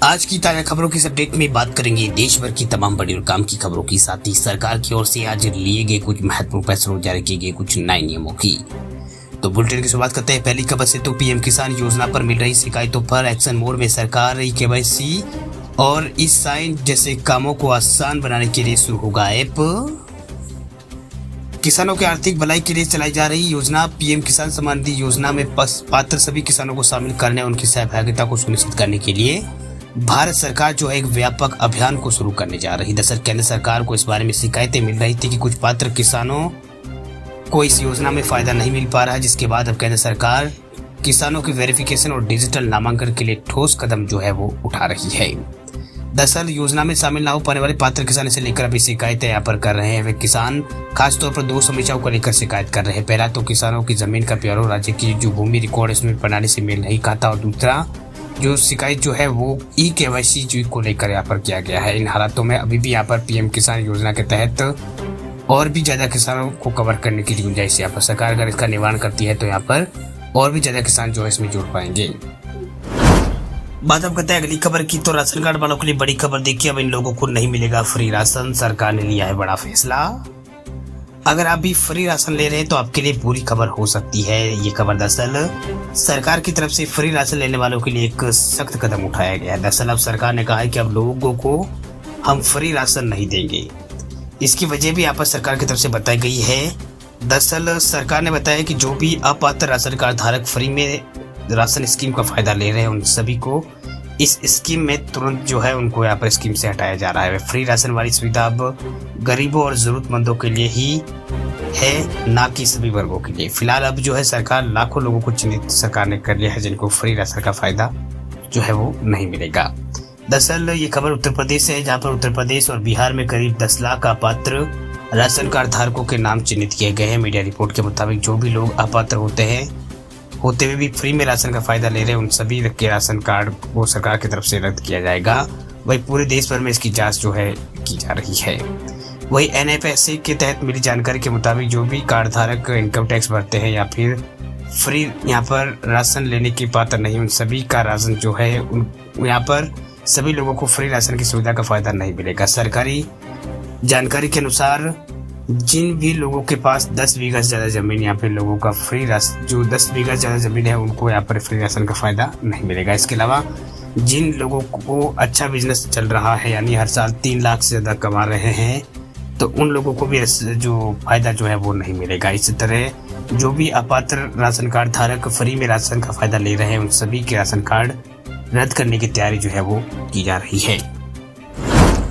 आज की ताजा खबरों की इस अपडेट में बात करेंगे देश भर की तमाम बड़ी और काम की खबरों की, साथ ही सरकार की ओर से आज लिए गए कुछ महत्वपूर्ण फैसलों, जारी किए गए कुछ नए नियमों की। तो बुलेटिन की शुरुआत करते हैं पहली खबर से। तो पीएम किसान योजना पर मिल रही शिकायतों पर एक्शन मोड में सरकार। केवाईसी और ई साइन जैसे कामों को आसान बनाने के लिए शुरू होगा ऐप। किसानों के आर्थिक भलाई के लिए चलाई जा रही योजना पीएम किसान सम्मान निधि योजना में पात्र सभी किसानों को शामिल करने और उनकी सहभागिता को सुनिश्चित करने के लिए भारत सरकार जो है एक व्यापक अभियान को शुरू करने जा रही। दरअसल केंद्र सरकार को इस बारे में शिकायतें मिल रही थी कि कुछ पात्र किसानों को इस योजना में फायदा नहीं मिल पा रहा है, जिसके बाद अब केंद्र सरकार किसानों की वेरिफिकेशन और डिजिटल नामांकन के लिए ठोस कदम जो है वो उठा रही है। दरअसल योजना में शामिल न हो पाने वाले पात्र किसान से लेकर अभी शिकायतें यहाँ पर कर रहे हैं। वे किसान खासतौर पर दो समस्याओं को लेकर शिकायत कर रहे हैं। पहला तो किसानों की जमीन का ब्यौरा, राज्य की जो भूमि रिकॉर्ड इसमें प्रणाली से मेल नहीं खाता, और दूसरा जो शिकायत जो है वो ई केवाईसी जो को लेकर यहाँ पर किया गया है। इन हालातों में अभी भी यहाँ पर पीएम किसान योजना के तहत और भी ज्यादा किसानों को कवर करने की गुंजाइश यहाँ पर सरकार अगर इसका निवारण करती है तो यहाँ पर और भी ज्यादा किसान जो है इसमें जुड़ पाएंगे। बात अब करते हैं अगली खबर की। तो राशन कार्ड वालों के लिए बड़ी खबर देखिए, अब इन लोगों को नहीं मिलेगा फ्री राशन। सरकार ने लिया है बड़ा फैसला। अगर आप भी फ्री राशन ले रहे हैं तो आपके लिए पूरी खबर हो सकती है। ये खबर दरअसल सरकार की तरफ से फ्री राशन लेने वालों के लिए एक सख्त कदम उठाया गया है। दरअसल अब सरकार ने कहा है कि अब लोगों को हम फ्री राशन नहीं देंगे। इसकी वजह भी यहाँ पर सरकार की तरफ से बताई गई है। दरअसल सरकार ने बताया कि जो भी अपात्र राशन कार्ड धारक फ्री में राशन स्कीम का फायदा ले रहे हैं उन सभी को इस स्कीम में तुरंत जो है उनको यहाँ पर स्कीम से हटाया जा रहा है। फ्री राशन वाली सुविधा अब गरीबों और जरूरतमंदों के लिए ही है, ना कि सभी वर्गों के लिए। फिलहाल अब जो है सरकार लाखों लोगों को चिन्हित सरकार ने कर लिया है जिनको फ्री राशन का फायदा जो है वो नहीं मिलेगा। दरअसल ये खबर उत्तर प्रदेश से है, जहाँ पर उत्तर प्रदेश और बिहार में करीब 10 लाख अपात्र राशन कार्ड धारकों के नाम चिन्हित किए गए हैं। मीडिया रिपोर्ट के मुताबिक जो भी लोग अपात्र होते हुए भी फ्री में राशन का फायदा ले रहे हैं उन सभी के राशन कार्ड को सरकार की तरफ से रद्द किया जाएगा। वही पूरे देश भर में इसकी जांच जो है की जा रही है। वही एनएफएसए के तहत मिली जानकारी के मुताबिक जो भी कार्ड धारक इनकम टैक्स भरते हैं या फिर फ्री यहाँ पर राशन लेने की पात्र नहीं, उन सभी का राशन जो है यहाँ पर सभी लोगों को फ्री राशन की सुविधा का फायदा नहीं मिलेगा। सरकारी जानकारी के अनुसार जिन भी लोगों के पास 10 बीघा से ज्यादा जमीन, यहाँ पे लोगों का फ्री राशन जो 10 बीघा से ज्यादा जमीन है उनको यहाँ पर फ्री राशन का फायदा नहीं मिलेगा। इसके अलावा जिन लोगों को अच्छा बिजनेस चल रहा है, यानी हर साल 3 लाख से ज्यादा कमा रहे हैं, तो उन लोगों को भी जो फायदा जो है वो नहीं मिलेगा। इसी तरह जो भी अपात्र राशन कार्ड धारक फ्री में राशन का फायदा ले रहे हैं उन सभी के राशन कार्ड रद्द करने की तैयारी जो है वो की जा रही है।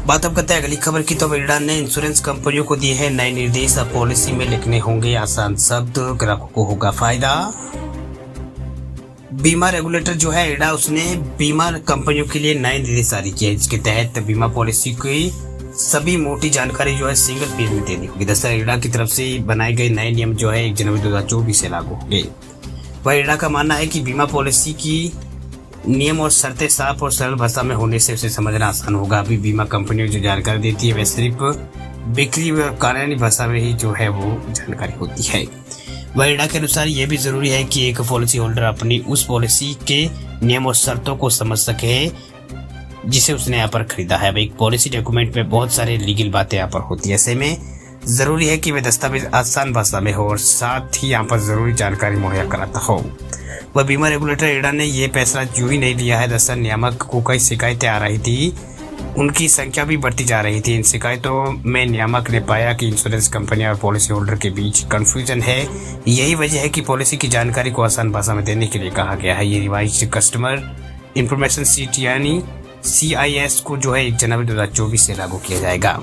बात अब करते हैं अगली खबर की। तो इरडा ने इंश्योरेंस कंपनियों को दिए हैं नए निर्देश। अब पॉलिसी में लिखने होंगे आसान शब्द, ग्राहकों को होगा फायदा। बीमा रेगुलेटर जो है इरडा, उसने बीमा कंपनियों के लिए नए निर्देश जारी किए हैं, जिसके तहत बीमा पॉलिसी की सभी मोटी जानकारी जो है सिंगल पेज में देनी होगी। दरअसल इरडा की तरफ से बनाए गए नए नियम जो है 1 जनवरी 2024 से लागू होंगे। वह इरडा का मानना है कि बीमा पॉलिसी की नियम और शर्तें साफ और सरल भाषा में होने से उसे समझना आसान होगा। अभी बीमा कंपनियों जो जानकारी देती है वह सिर्फ बिक्री व कार्यान्वयन भाषा में ही जो है वो जानकारी होती है। वह के अनुसार यह भी जरूरी है कि एक पॉलिसी होल्डर अपनी उस पॉलिसी के नियम और शर्तों को समझ सके जिसे उसने यहाँ पर खरीदा है। एक पॉलिसी डॉक्यूमेंट में बहुत सारे लीगल बातें यहाँ पर होती है, ऐसे में जरूरी है कि वह दस्तावेज आसान भाषा में हो और साथ ही यहाँ पर जरूरी जानकारी मुहैया कराता हो। वह बीमा रेगुलेटर इरडा ने यह फैसला यूं ही नहीं लिया है। दरअसल नियामक को कई शिकायतें आ रही थी, उनकी संख्या भी बढ़ती जा रही थी। इन शिकायतों में नियामक ने पाया कि इंश्योरेंस कंपनियां और पॉलिसी होल्डर के बीच कंफ्यूजन है। यही वजह है कि पॉलिसी की जानकारी को आसान भाषा में देने के लिए कहा गया है। ये रिवाइज कस्टमर इंफॉर्मेशन सीट यानी CIS को जो है 1 जनवरी 2024 से लागू किया जाएगा।